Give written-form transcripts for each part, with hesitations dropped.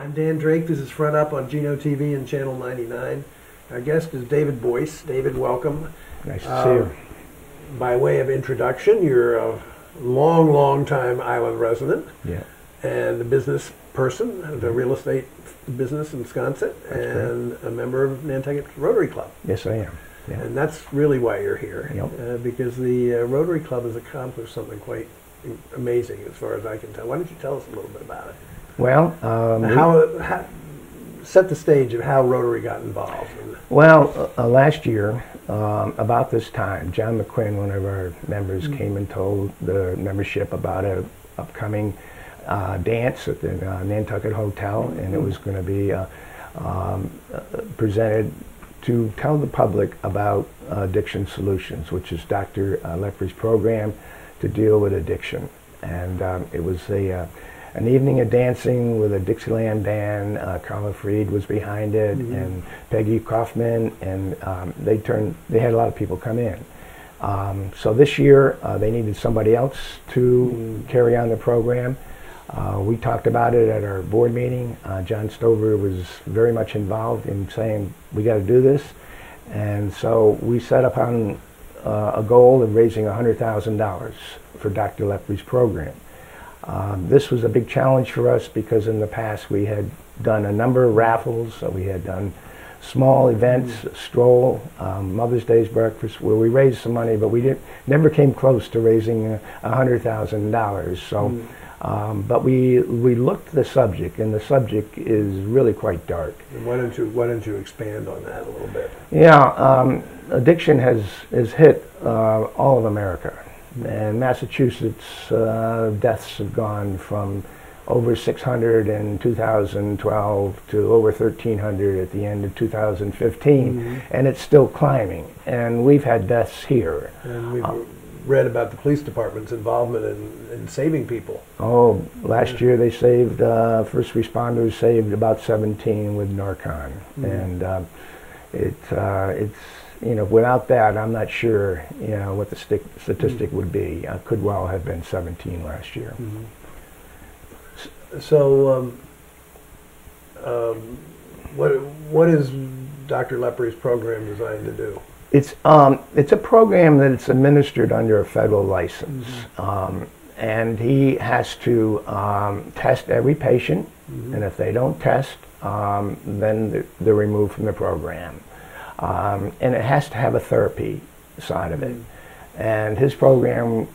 I'm Dan Drake. This is Front Up on Geno TV and Channel 99. Our guest is DavidBoyce. David, welcome. Nice to see you. By way of introduction, you're a long time island resident. Yeah. And a business person, the real estate business in Wisconsin, and a member of Nantucket's Rotary Club. Yes, I am. Yeah. And that's really why you're here, yep. Because the Rotary Club has accomplished something quite amazing as far as I can tell. Why don't you tell us a little bit about it? Well, how set the stage of how Rotary got involved. Well, last year, about this time, John McQuinn, one of our members, came and told the membership about an upcoming dance at the Nantucket Hotel, and it was going to be presented to tell the public about Addiction Solutions, which is Dr. Lepry's program to deal with addiction. And it was an evening of dancing with a Dixieland band. Carla Freed was behind it, and Peggy Kaufman, and they had a lot of people come in. So this year they needed somebody else to carry on the program. We talked about it at our board meeting. John Stover was very much involved in saying, we got to do this. And so we set upon a goal of raising $100,000 for Dr. Lepry's program. This was a big challenge for us because in the past we had done a number of raffles. We had done small events, stroll, Mother's Day's breakfast, where we raised some money, but we never came close to raising $100,000. So. But we looked at the subject, and the subject is really quite dark. And why don't you expand on that a little bit? Yeah, addiction has hit all of America, and Massachusetts deaths have gone from over 600 in 2012 to over 1,300 at the end of 2015, and it's still climbing. And we've had deaths here. And we've read about the police department's involvement in saving people. Oh, last year they saved, first responders saved about 17 with Narcan. And it's, you know, without that, I'm not sure, you know, what the statistic would be. Could well have been 17 last year. So, what is Dr. Lepry's program designed to do? It's a program that it's administered under a federal license, and he has to test every patient, and if they don't test, then they're removed from the program. And it has to have a therapy side of it. And his program,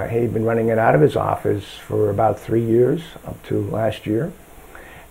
he'd been running it out of his office for about 3 years, up to last year,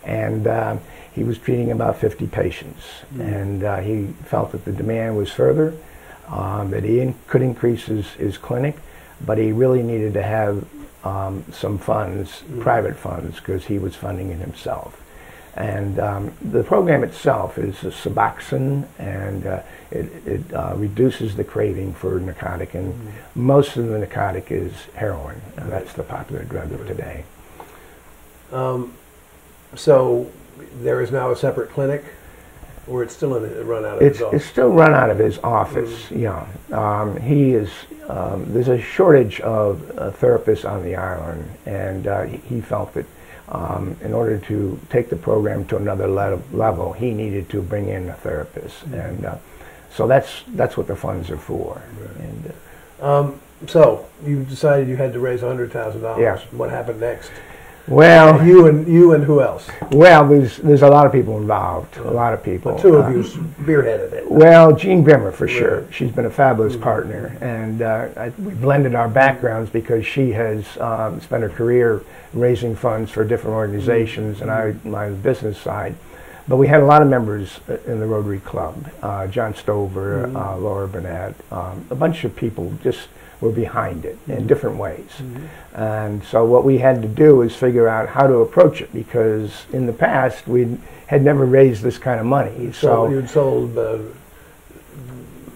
and he was treating about 50 patients, and he felt that the demand was further, that he could increase his clinic, but he really needed to have some funds, private funds, because he was funding it himself. And the program itself is a Suboxone, and it reduces the craving for narcotic, and most of the narcotic is heroin, and that's the popular drug of today. So there is now a separate clinic, or it's still run out of his office? It's still run out of his office, yeah. He is, there's a shortage of therapists on the island, and he felt that in order to take the program to another level, he needed to bring in a therapist. And so that's what the funds are for. Right. And, so you decided you had to raise $100,000. Yeah. What happened next? Well, you and who else? Well, there's a lot of people involved. A lot of people. The two of you spearheaded it. Well, Jean Brimmer for sure. She's been a fabulous partner, and we blended our backgrounds because she has spent her career raising funds for different organizations, and I my business side. But we had a lot of members in the Rotary Club. John Stover, Laura Burnett, a bunch of people just were behind it in different ways. And so what we had to do is figure out how to approach it, because in the past we had never raised this kind of money. You'd sold not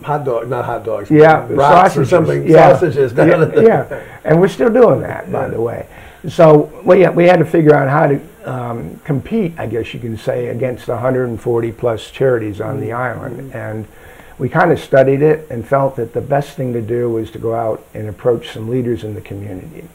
hot dogs, yeah, sausages, or something, sausages. Yeah, and we're still doing that, by the way. So we had to figure out how to compete, I guess you can say, against 140 plus charities on the island. And we kind of studied it and felt that the best thing to do was to go out and approach some leaders in the community.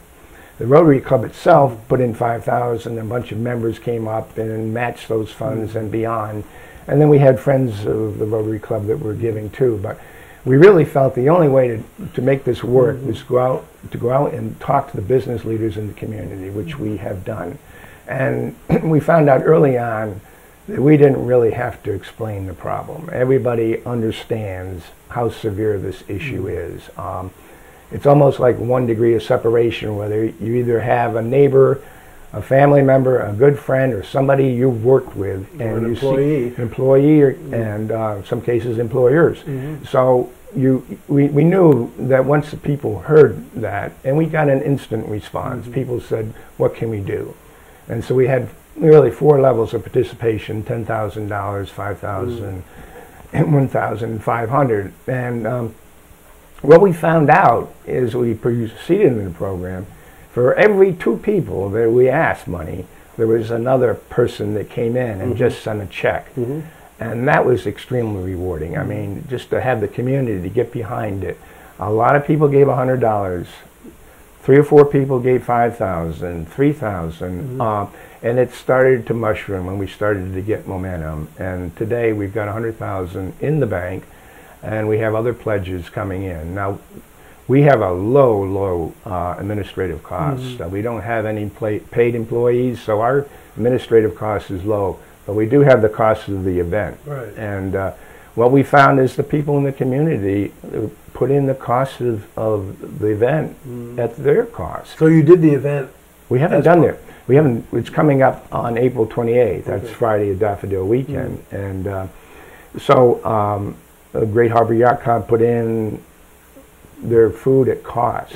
The Rotary Club itself put in $5,000. A bunch of members came up and matched those funds and beyond. And then we had friends of the Rotary Club that were giving too. But we really felt the only way to make this work was to go out and talk to the business leaders in the community, which we have done. And we found out early on that we didn't really have to explain the problem. Everybody understands how severe this issue is. It's almost like 1 degree of separation, whether you either have a neighbor, a family member, a good friend, or somebody you've worked with, and an you employee. see employee, and in some cases employers. So we knew that once the people heard that, and we got an instant response. People said, "What can we do?" And so we had really 4 levels of participation: $10,000, $5,000, and $1,500. And what we found out is we proceeded in the program. For every 2 people that we asked money, there was another person that came in and just sent a check. And that was extremely rewarding. I mean, just to have the community to get behind it. A lot of people gave $100. 3 or 4 people gave $5,000, $3,000. And it started to mushroom, and we started to get momentum. And today we've got $100,000 in the bank, and we have other pledges coming in. Now, we have a low administrative cost. We don't have any paid employees, so our administrative cost is low. But we do have the cost of the event. Right. And what we found is the people in the community put in the cost of the event at their cost. So you did the event. We haven't done it. We haven't. It's coming up on April 28th. That's Friday, a Daffodil Weekend. And so Great Harbor Yacht Club put in their food at cost.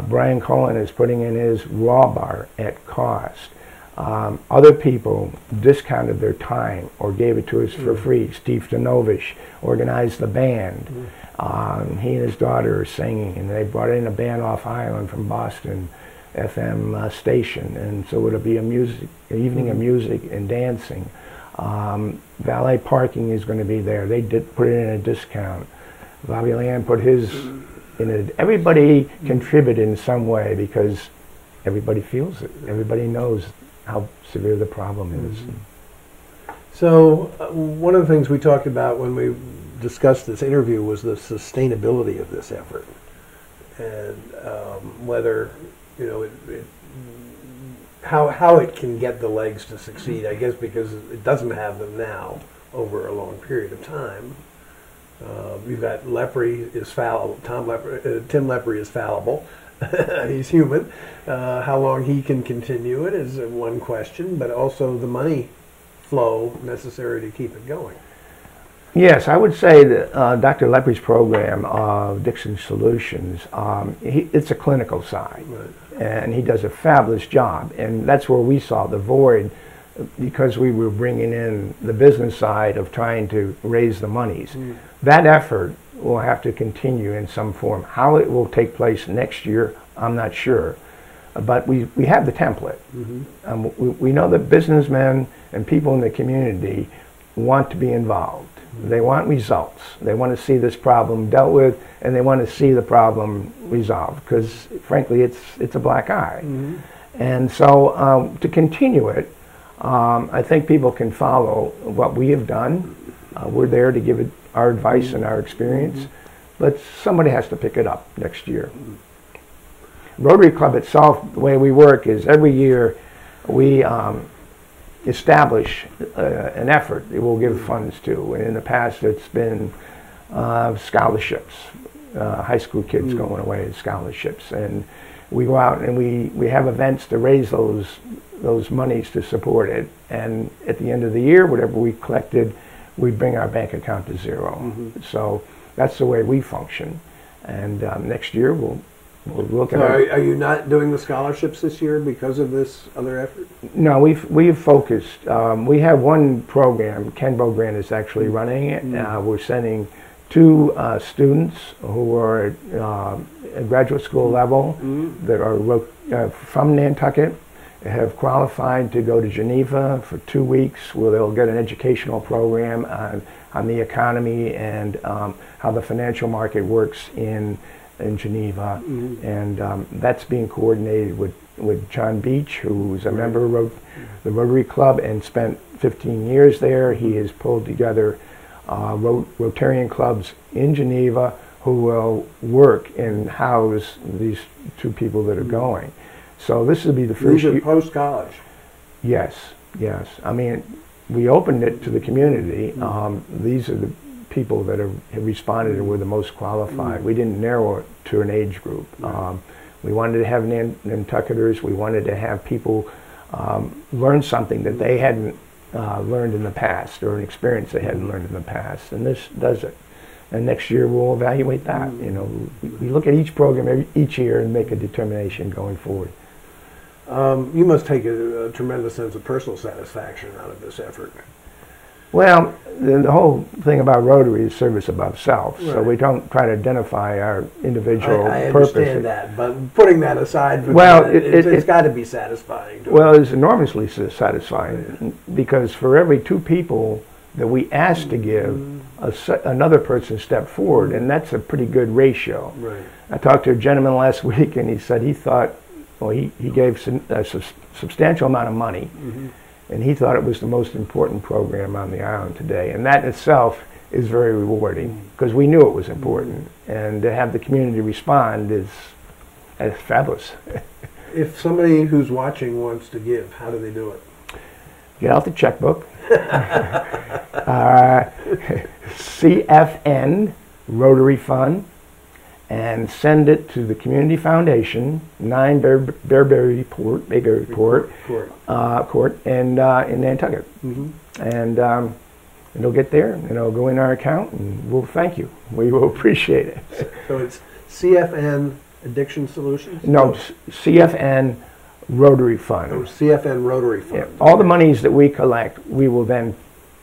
Brian Cullen is putting in his raw bar at cost. Other people discounted their time or gave it to us for free. Steve Danovich organized the band. He and his daughter are singing, and they brought in a band off island from Boston FM station, and so it'll be an evening of music and dancing. Valet parking is going to be there. They did put it in a discount. Bobby Land put his in it. Everybody contributed in some way because everybody feels it. Everybody knows how severe the problem is. So one of the things we talked about when we discussed this interview was the sustainability of this effort, and whether how it can get the legs to succeed. I guess because it doesn't have them now over a long period of time. You've got Lepre is fallible. Tim Lepre is fallible. He's human. How long he can continue it is one question, but also the money flow necessary to keep it going. Yes, I would say that Dr. Lepre's program of Addiction Solutions, it's a clinical side, and he does a fabulous job, and that's where we saw the void because we were bringing in the business side of trying to raise the monies. That effort will have to continue in some form. How it will take place next year, I'm not sure. But we have the template. We know that businessmen and people in the community want to be involved. They want results. They want to see this problem dealt with, and they want to see the problem resolved because, frankly, it's a black eye. And so to continue it, I think people can follow what we have done. We're there to give it our advice and our experience, but somebody has to pick it up next year. Rotary Club itself, the way we work is every year we establish an effort that we'll give funds to. And in the past it's been scholarships, high school kids going away as scholarships. And we go out and we have events to raise those monies to support it. And at the end of the year, whatever we collected, we bring our bank account to zero. So that's the way we function. And next year we'll look at. So are you not doing the scholarships this year because of this other effort? No, we've focused. We have one program. Ken Bogrand is actually running it. We're sending 2 students who are at graduate school level that are from Nantucket, have qualified to go to Geneva for 2 weeks where they'll get an educational program on the economy and how the financial market works in in Geneva, and that's being coordinated with John Beach, who's a member of the Rotary Club and spent 15 years there. He has pulled together Rotarian clubs in Geneva who will work and house these two people that are going. So this will be the first year. These are post-college. Yes, yes. I mean, we opened it to the community. These are the people that have responded and were the most qualified. We didn't narrow it to an age group. We wanted to have Nantucketers. We wanted to have people learn something that they hadn't learned in the past, or an experience they hadn't learned in the past, and this does it. And next year we'll evaluate that. You know, we look at each program each year and make a determination going forward. You must take a tremendous sense of personal satisfaction out of this effort. Well, the whole thing about Rotary is service above self, right. So we don't try to identify our individual I purpose. understand that, but putting that aside, for well, it's got to be satisfying. Well, it's enormously satisfying, because for every 2 people that we ask to give, another person stepped forward, and that's a pretty good ratio. Right. I talked to a gentleman last week, and he said he thought, well, he gave a substantial amount of money, and he thought it was the most important program on the island today. And that in itself is very rewarding, because we knew it was important. And to have the community respond is fabulous. If somebody who's watching wants to give, how do they do it? Get out the checkbook. CFN Rotary Fund, and send it to the Community Foundation, 9 Bayberry Court, in Nantucket. And it'll get there, and it'll go in our account, and we'll thank you. We will appreciate it. So it's CFN Addiction Solutions? No, CFN Rotary Fund. Oh, CFN Rotary Fund. Yeah. All the monies that we collect, we will then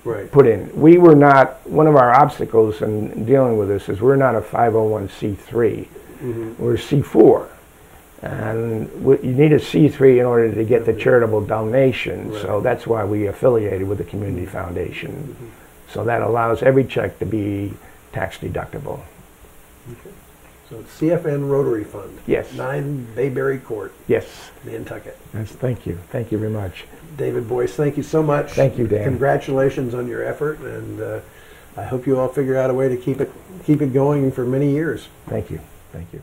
right. put in. We were not, one of our obstacles in dealing with this is we're not a 501c3. We're C4. And you need a C3 in order to get the charitable donation. Right. So that's why we affiliated with the Community Foundation. So that allows every check to be tax deductible. Okay. So it's CFN Rotary Fund. Yes. 9 Bayberry Court. Yes. Nantucket. Yes, thank you. Thank you very much. David Boyce, thank you so much. Thank you, Dan. Congratulations on your effort, and I hope you all figure out a way to keep it going for many years. Thank you. Thank you.